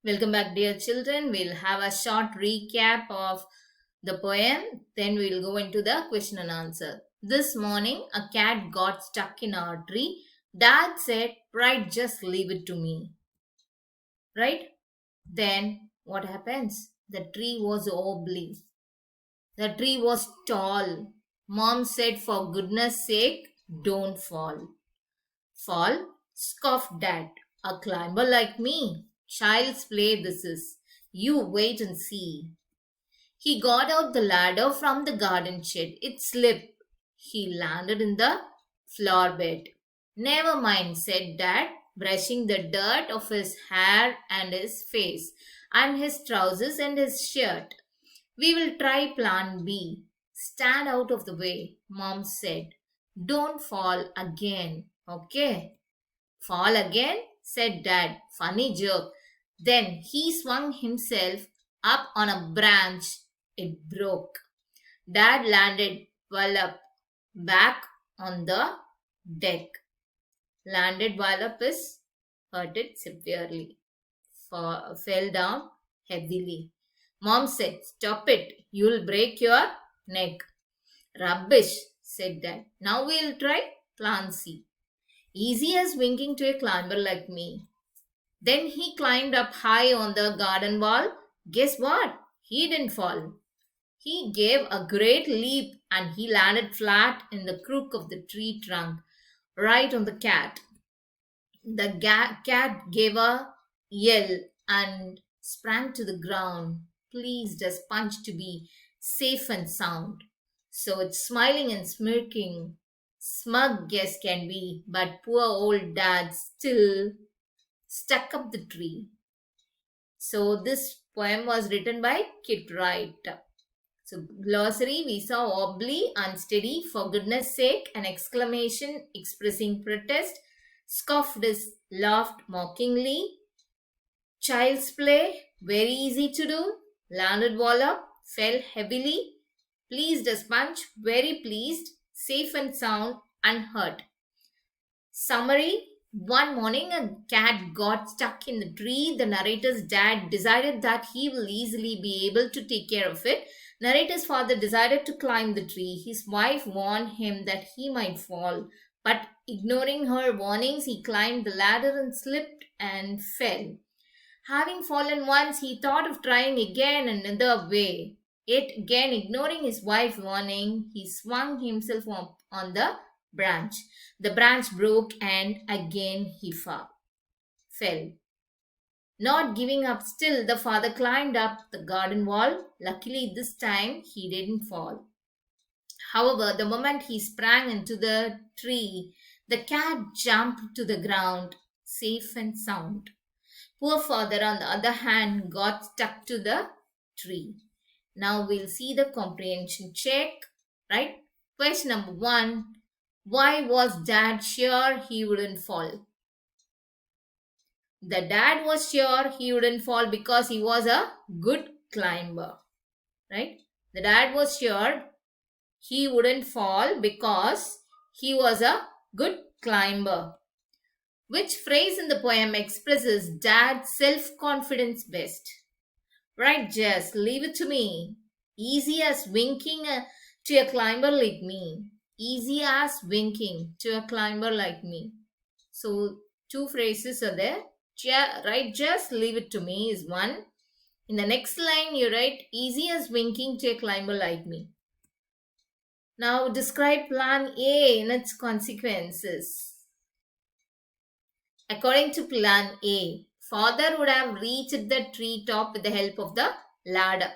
Welcome back, dear children. We'll have a short recap of the poem, then we'll go into the question and answer. This morning, a cat got stuck in our tree. Dad said, "Right, just leave it to me." Right? Then what happens? The tree was wobbly. The tree was tall. Mom said, "For goodness sake, don't fall." Fall? Scoffed Dad. "A climber like me? Child's play this is. You wait and see." He got out the ladder from the garden shed. It slipped. He landed in the flower bed. "Never mind," said Dad, brushing the dirt off his hair and his face, and his trousers and his shirt. "We will try plan B." "Stand out of the way," Mom said. "Don't fall again, okay?" "Fall again?" said Dad. Funny joke. Then he swung himself up on a branch. It broke. Dad landed Wallop back on the deck. Landed Wallop is hurted severely. Fell down heavily. Mom said, "Stop it. You'll break your neck." "Rubbish," said Dad. "Now we'll try plan C. Easy as winking to a climber like me." Then he climbed up high on the garden wall. Guess what? He didn't fall. He gave a great leap and he landed flat in the crook of the tree trunk, right on the cat. The cat gave a yell and sprang to the ground, pleased as Punch to be safe and sound. So it's smiling and smirking, smug as can be, but poor old Dad still stuck up the tree. So this poem was written by Kit Wright. So glossary, we saw wobbly, unsteady, for goodness sake, an exclamation expressing protest, scoffed is laughed mockingly, child's play, very easy to do, landed wallop, fell heavily, pleased as Punch, very pleased, safe and sound, unhurt. Summary: one morning, a cat got stuck in the tree. The narrator's dad decided that he will easily be able to take care of it. Narrator's father decided to climb the tree. His wife warned him that he might fall, but ignoring her warnings, he climbed the ladder and slipped and fell. Having fallen once, he thought of trying again another way. Yet again, ignoring his wife's warning, he swung himself up on the branch. The branch broke and again he fell. Not giving up still, the father climbed up the garden wall. Luckily, this time he didn't fall. However, the moment he sprang into the tree, the cat jumped to the ground, safe and sound. Poor father, on the other hand, got stuck to the tree. Now we'll see the comprehension check, right? Question number 1. Why was Dad sure he wouldn't fall? The dad was sure he wouldn't fall because he was a good climber, right? The dad was sure he wouldn't fall because he was a good climber. Which phrase in the poem expresses Dad's self-confidence best? Right, Jess, leave it to me. Easy as winking to a climber like me. Easy as winking to a climber like me. So, two phrases are there. Right, Jess, leave it to me is one. In the next line, you write easy as winking to a climber like me. Now, describe plan A and its consequences. According to plan A, father would have reached the treetop with the help of the ladder.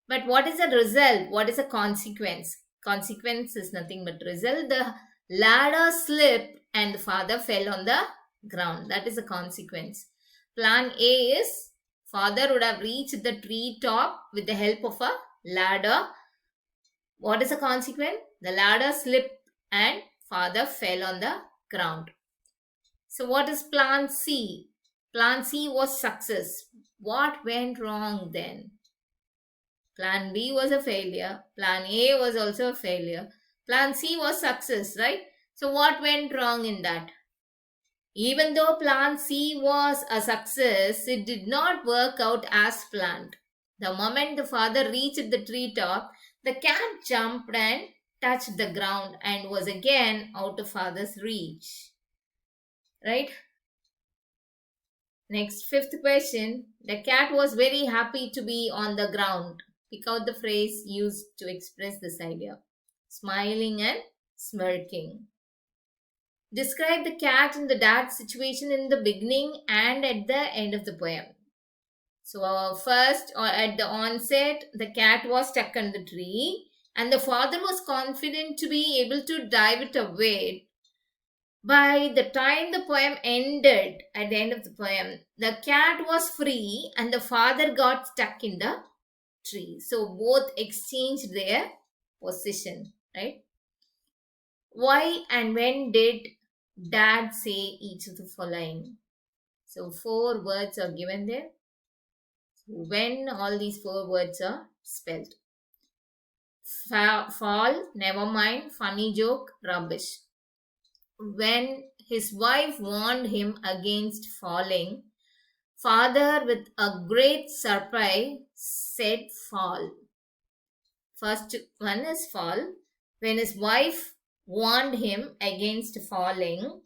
But what is the result? What is the consequence? Consequence is nothing but result. The ladder slipped and the father fell on the ground. That is the consequence. Plan A is father would have reached the treetop with the help of a ladder. What is the consequence? The ladder slipped and father fell on the ground. So what is plan C? Plan C was success. What went wrong then? Plan B was a failure. Plan A was also a failure. Plan C was success, right? So what went wrong in that? Even though plan C was a success, it did not work out as planned. The moment the father reached the treetop, the cat jumped and touched the ground and was again out of father's reach. Right? Next, fifth question. The cat was very happy to be on the ground. Pick out the phrase used to express this idea. Smiling and smirking. Describe the cat and the dad's situation in the beginning and at the end of the poem. So, first, or at the onset, the cat was stuck on the tree and the father was confident to be able to dive it away. By the time the poem ended, at the end of the poem, the cat was free and the father got stuck in the tree. So, both exchanged their position, right? Why and when did dad say each of the following? So 4 words are given there. When all these 4 words are spelled. Fall, never mind, funny joke, rubbish. When his wife warned him against falling, father with a great surprise said fall. First one is fall. When his wife warned him against falling,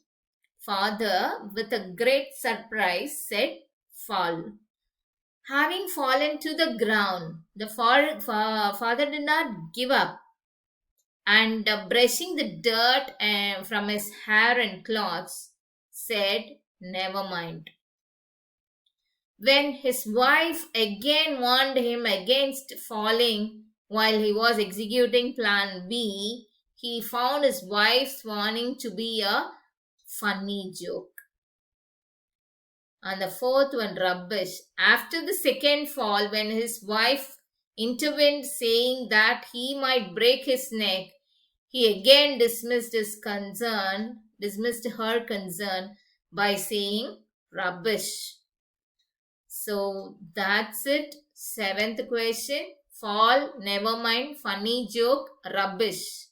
father with a great surprise said fall. Having fallen to the ground, the father did not give up and brushing the dirt from his hair and clothes said, never mind. When his wife again warned him against falling while he was executing plan B, he found his wife's warning to be a funny joke. And the fourth one, rubbish. After the second fall, when his wife intervened saying that he might break his neck, he again dismissed her concern by saying rubbish. So that's it. 7th question. Fall, never mind, funny joke, rubbish.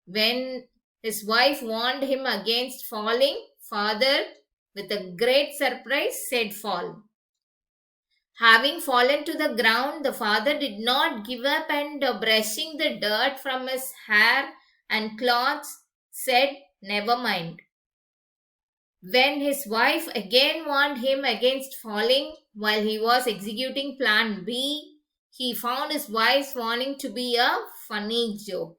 When his wife warned him against falling, father with a great surprise said fall. Having fallen to the ground, the father did not give up and brushing the dirt from his hair and clothes said never mind. When his wife again warned him against falling while he was executing plan B, he found his wife's warning to be a funny joke.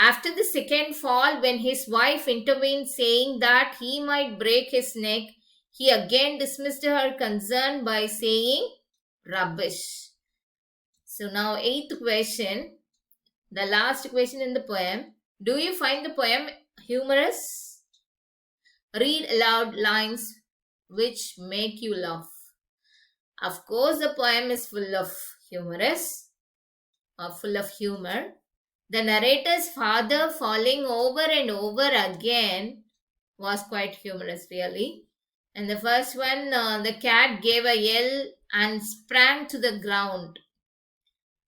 After the second fall, when his wife intervened saying that he might break his neck, he again dismissed her concern by saying rubbish. So now 8th question, the last question in the poem. Do you find the poem humorous? Read aloud lines which make you laugh. Of course, the poem is full of humor. The narrator's father falling over and over again was quite humorous, really. And the first one, the cat gave a yell and sprang to the ground.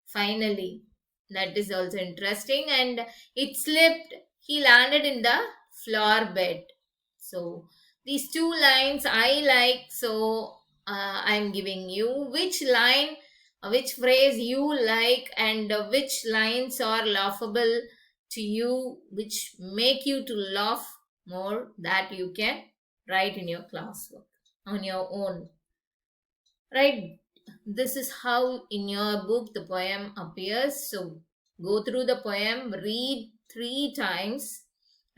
Finally, that is also interesting. And it slipped. He landed in the floor bed. So, these 2 lines I like. So, I'm giving you which line, which phrase you like, and which lines are laughable to you, which make you to laugh more, that you can write in your classwork on your own. Right? This is how in your book the poem appears. So go through the poem, read 3 times.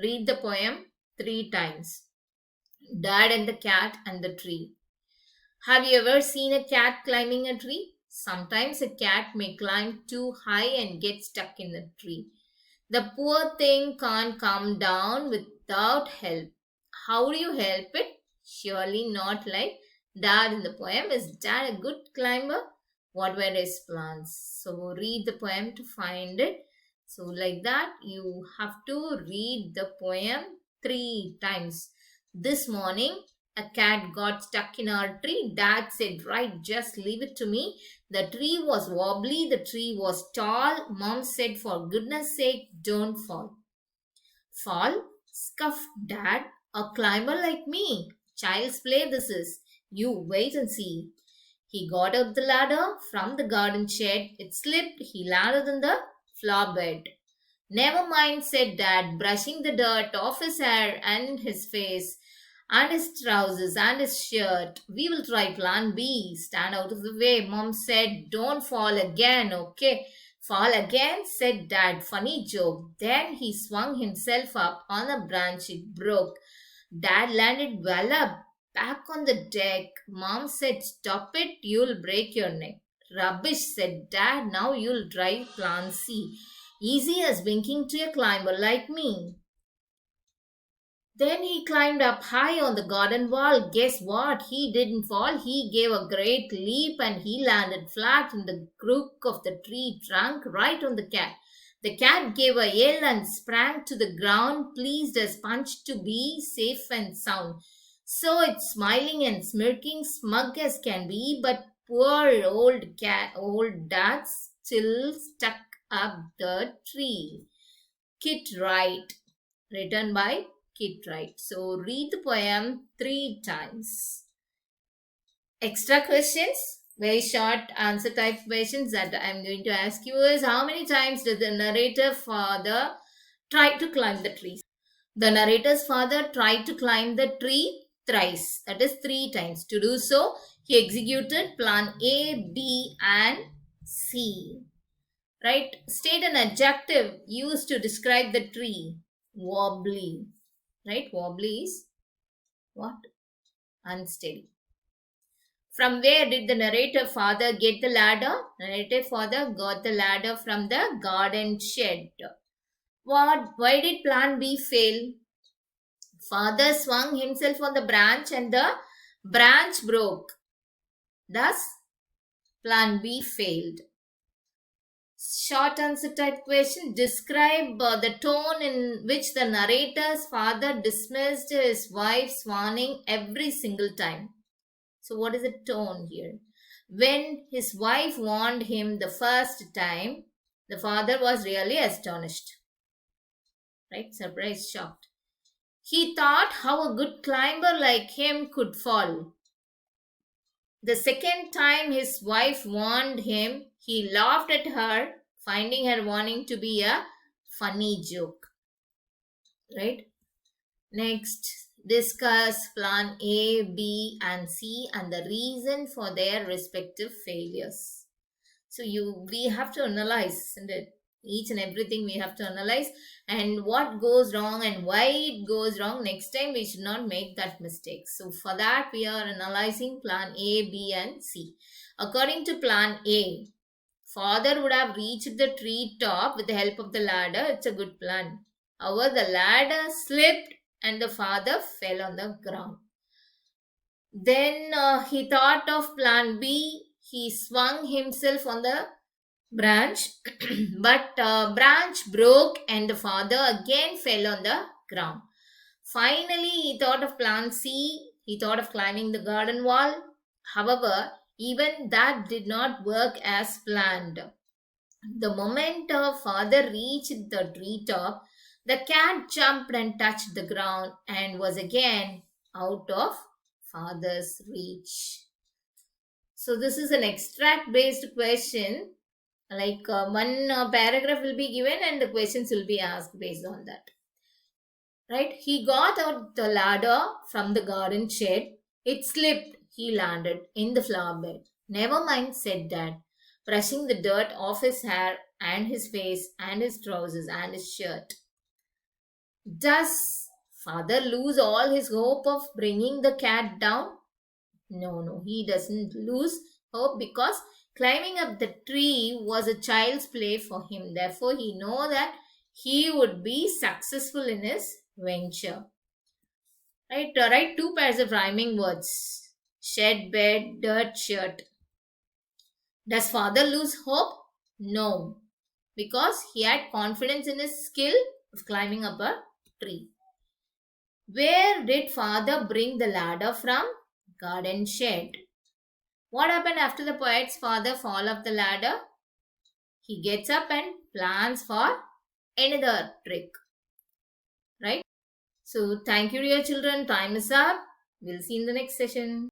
Read the poem 3 times. Dad and the cat and the tree. Have you ever seen a cat climbing a tree? Sometimes a cat may climb too high and get stuck in the tree. The poor thing can't come down without help. How do you help it? Surely not like Dad in the poem. Is Dad a good climber? What were his plans? So read the poem to find it. So like that, you have to read the poem 3 times. This morning, a cat got stuck in our tree. Dad said, right, just leave it to me. The tree was wobbly. The tree was tall. Mom said, for goodness sake, don't fall. Fall? Scuffed Dad. A climber like me. Child's play this is. You wait and see. He got up the ladder from the garden shed. It slipped. He landed on the floor bed. Never mind, said Dad, brushing the dirt off his hair and his face and his trousers and his shirt. We will try plan B. Stand out of the way, Mom said. Don't fall again, okay? Fall again, said Dad. Funny joke. Then he swung himself up on a branch. It broke. Dad landed well up, back on the deck. Mom said, Stop it, you'll break your neck. Rubbish, said Dad. Now you'll try plan C. Easy as winking to a climber like me. Then he climbed up high on the garden wall. Guess what? He didn't fall. He gave a great leap and he landed flat in the crook of the tree trunk right on the cat. The cat gave a yell and sprang to the ground, pleased as Punch to be safe and sound. So it's smiling and smirking, smug as can be, but poor old dad still stuck up the tree. Kit Wright, written by Kit Wright. So read the poem 3 times. Extra questions, very short answer type questions that I'm going to ask you is how many times did the narrator father try to climb the tree? The narrator's father tried to climb the tree thrice, that is 3 times. To do so, he executed plan A, B and C. Right? State an adjective used to describe the tree. Wobbly. Right? Wobbly is what? Unsteady. From where did the narrator father get the ladder? Narrator father got the ladder from the garden shed. Why did plan B fail? Father swung himself on the branch and the branch broke. Thus, plan B failed. Short answer type question. Describe the tone in which the narrator's father dismissed his wife's warning every single time. So what is the tone here? When his wife warned him the first time, the father was really astonished. Right? Surprised, shocked. He thought how a good climber like him could fall. The second time his wife warned him, he laughed at her, finding her warning to be a funny joke. Right? Next, discuss plan A, B and C and the reason for their respective failures. So we have to analyze, isn't it? Each and everything we have to analyze and what goes wrong and why it goes wrong. Next time we should not make that mistake. So for that we are analyzing plan A, B and C. According to plan A, father would have reached the tree top with the help of the ladder. It's a good plan. However, the ladder slipped and the father fell on the ground. Then he thought of plan B. He swung himself on the branch, but branch broke and the father again fell on the ground. Finally, he thought of plan C. He thought of climbing the garden wall. However, even that did not work as planned. The moment father reached the treetop, the cat jumped and touched the ground and was again out of father's reach. So this is an extract based question. Like one paragraph will be given and the questions will be asked based on that. Right? He got out the ladder from the garden shed. It slipped. He landed in the flower bed. Never mind, said Dad, brushing the dirt off his hair and his face and his trousers and his shirt. Does father lose all his hope of bringing the cat down? No, he doesn't lose hope because climbing up the tree was a child's play for him. Therefore, he knows that he would be successful in his venture. Right? Write 2 pairs of rhyming words. Shed, bed, dirt, shirt. Does father lose hope? No, because he had confidence in his skill of climbing up a tree. Where did father bring the ladder from? Garden shed. What happened after the poet's father fall off the ladder? He gets up and plans for another trick. Right? So thank you, dear children. Time is up. We'll see you in the next session.